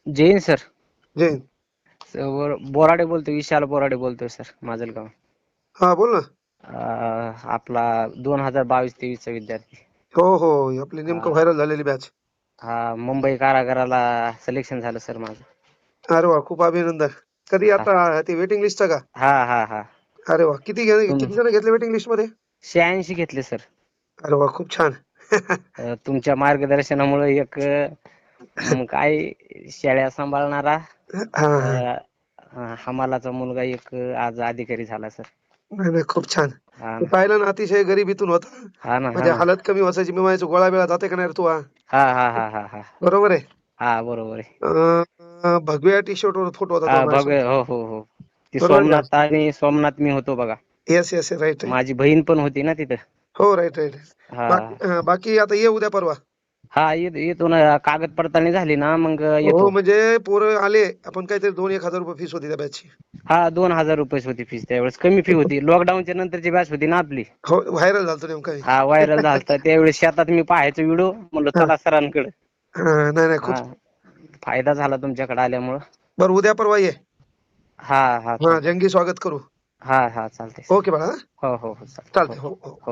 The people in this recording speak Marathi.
जैन सर. जैन. बोराडे बोलतोय, विशाल बोराडे बोलतोय सर, माजलगाव. हा बोल ना. आपला 2022-23 चा विद्यार्थी. हो हो, आपली हा नेमकं व्हायरल झालेली बॅच. हा, मुंबई कारागृहाला सिलेक्शन झालं सर माझं. अरे वा, खूप अभिनंदन. कधी हा आता ते वेटिंग लिस्टचं का? हा हा हा. अरे वा, किती तुम किती जण घेतले वेटिंग लिस्ट मध्ये? 86 घेतले सर. अरे वा, खूप छान. तुमच्या मार्गदर्शनामुळे एक काय शेळ्या सांभाळणारा हा हा. हमालाचा मुलगा एक आज अधिकारी झाला सर. नाही नाही, खूप छान. हा ते ना पाहिलं ना, अतिशय गरिबीतून होता. हा ना हा म्हणजे ना. हालत कमी वाचायची. मी म्हणायचो गोळा बिळा जाते का नाही रे तू हा? हा हा हा हा हा. बरोबर आहे. हा बरोबर आहे. भगव्या टी शर्ट वर फोटो होता हा तो बघ, माझ्यासोबत. हो हो हो. ती बरोबर का? सोमनाथ मी होतो बघा. Yes yes, right right. माझी बहीण पण होती ना तिथं. हो, राईट राईट. हा बाकी आता ये उद्या परवा. हा, येतो ना. कागद पडताळणी झाली ना मग हो, येतो. म्हणजे पोरं आले. आपण काहीतरी 2,000-1,000 रुपये फीस होती त्या बॅचची. हा, 2,000 रुपये होती फीस त्यावेळेस. कमी फी होती. लॉकडाऊनच्या नंतरची बॅच होती ना आपली. हो, व्हायरल झालं नेमका मी. हा, व्हायरल झालत त्यावेळेस. शेतात मी पाहायचो व्हिडिओ, म्हणलं हा चला सरांकडे. हा, नाही नाही, खूप. हा, फायदा झाला तुमच्याकडे आल्यामुळं. बरं, उद्या परवा ये. हा हा हा, चालतंय. जंगी स्वागत करू. हा हा चालतंय ओके सर. बाळा. हो हो हो चालतंय. हो चालतंय. हो हो. हो.